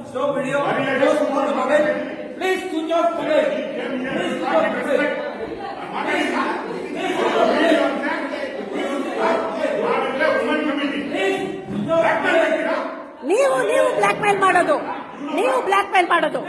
Stop video. Please switch off mobile. Please switch off mobile. Please switch off mobile. ನೀವು black mail ಮಾಡೋದು, ನೀವು black mail ಮಾಡೋದು.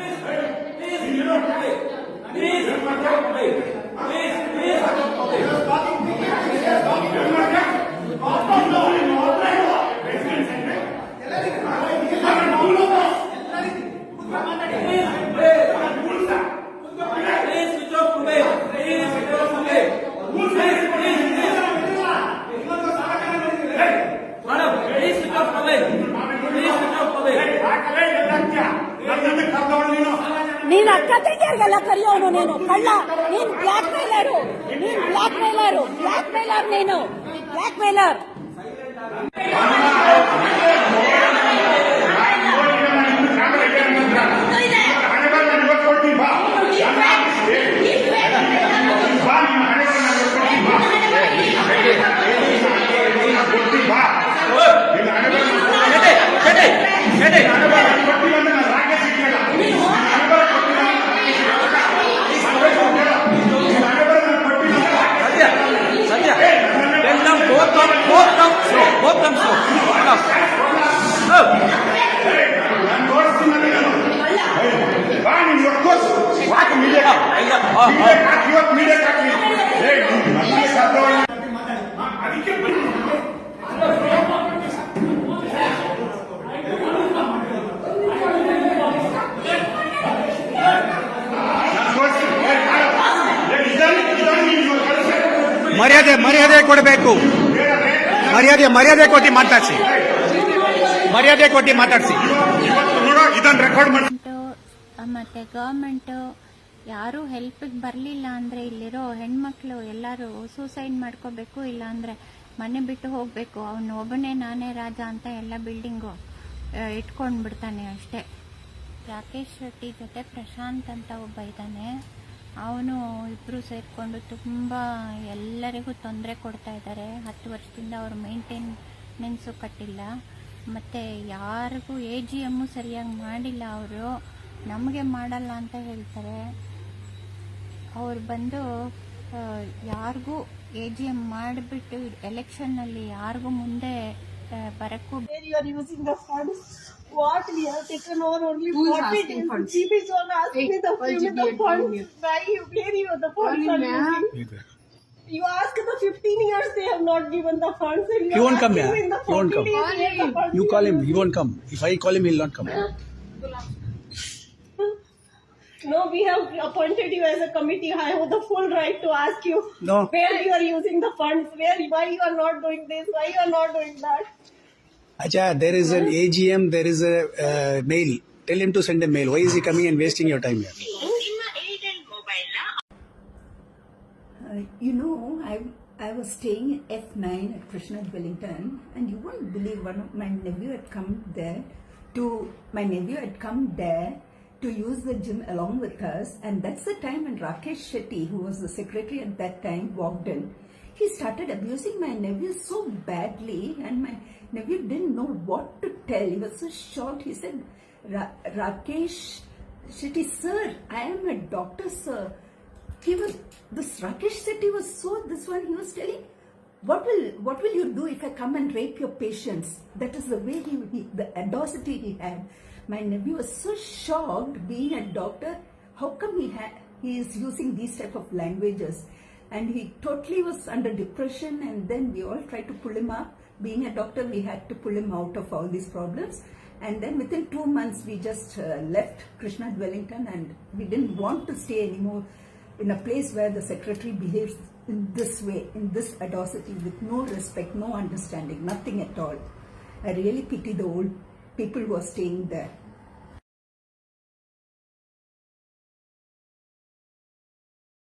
ನೀನ್ ಅಕ್ಕ ತಂಗಿಯರಿಗೆಲ್ಲ ಕರೆಯೋನು, ನೀನು ಕಳ್ಳ, ನೀನ್ ಬ್ಲಾಕ್ ಮೇಲರು, ನೀನ್ ಬ್ಲಾಕ್ ಮೇಲರು, ಬ್ಲಾಕ್ ಮೇಲರ್, ನೀನು ಬ್ಲಾಕ್ ಮೇಲರ್. ಮರ್ಯಾದೆ ಕೊಡಬೇಕು. ಮರ್ಯಾದೆ ಕೊಟ್ಟು ಮಾತಾಡ್ಸಿ. ಮರ್ಯಾದೆ ಕೊಟ್ಟು ಮಾತಾಡ್ಸಿ. ಇದನ್ನ ರೆಕಾರ್ಡ್ ಮಾಡಿ. ಮತ್ತೆ ಗವರ್ಮೆಂಟ್ ಯಾರು ಹೆಲ್ಪಿಗೆ ಬರಲಿಲ್ಲ ಅಂದ್ರೆ ಇಲ್ಲಿರೋ ಹೆಣ್ಮಕ್ಳು ಎಲ್ಲರೂ ಸೂಸೈಡ್ ಮಾಡ್ಕೋಬೇಕು, ಇಲ್ಲ ಅಂದ್ರೆ ಮನೆ ಬಿಟ್ಟು ಹೋಗ್ಬೇಕು. ಅವನು ಒಬ್ಬನೇ ನಾನೇ ರಾಜ ಅಂತ ಎಲ್ಲ ಬಿಲ್ಡಿಂಗು ಇಟ್ಕೊಂಡ್ ಬಿಡ್ತಾನೆ ಅಷ್ಟೇ. ರಾಕೇಶ್ ಶೆಟ್ಟಿ ಜೊತೆ ಪ್ರಶಾಂತ್ ಅಂತ ಒಬ್ಬ ಇದ್ದಾನೆ. ಅವನು ಇಬ್ರು ಸೇರ್ಕೊಂಡು ತುಂಬಾ ಎಲ್ಲರಿಗೂ ತೊಂದರೆ ಕೊಡ್ತಾ ಇದ್ದಾರೆ. 10 ವರ್ಷದಿಂದ ಅವ್ರ ಮೇಂಟೆನೆನ್ಸು ಕಟ್ಟಿಲ್ಲ, ಮತ್ತೆ ಯಾರಿಗೂ AGM ಸರಿಯಾಗಿ ಮಾಡಿಲ್ಲ. ಅವರು ನಮಗೆ ಮಾಡಲ್ಲ ಅಂತ ಹೇಳ್ತಾರೆ. ಅವ್ರು ಬಂದು ಯಾರಿಗೂ AGM ಮಾಡಿಬಿಟ್ಟು ಎಲೆಕ್ಷನ್ ಅಲ್ಲಿ ಯಾರಿಗೂ ಮುಂದೆ ಬರಕ್ಕೂ. What we have taken over only 40 days. She is on asking me the funds. Why you where you the funds are using? You ask the 15 years they have not given the funds. He won't come here. He won't come. You call him. He won't come. If I call him, he will not come. No, we have appointed you as a committee. I have the full right to ask you where you are using the funds. Why you are not doing this? Why you are not doing that? Acha, there is an AGM, there is a mail. Tell him to send a mail. Why is he coming and wasting your time here? I was staying at F9 at Krishna Wellington, and you won't believe my nephew had come there to use the gym along with us. And that's the time when Rakesh Shetty, who was the secretary at that time, walked in. He started abusing my nephew so badly, and my nephew didn't know what to tell. He was so shocked. He said, Rakesh Shetty, sir, I am a doctor, sir. This Rakesh Shetty was so, he was telling, what will you do if I come and rape your patients? That is the way the audacity he had. My nephew was so shocked, being a doctor, how come he is using these type of languages? And he totally was under depression, and then we all tried to pull him up. Being a doctor, we had to pull him out of all these problems. And then within 2 months, we just left Krishna Wellington, and we didn't want to stay anymore in a place where the secretary behaves in this way, in this audacity, with no respect, no understanding, nothing at all. I really pity the old people who are staying there.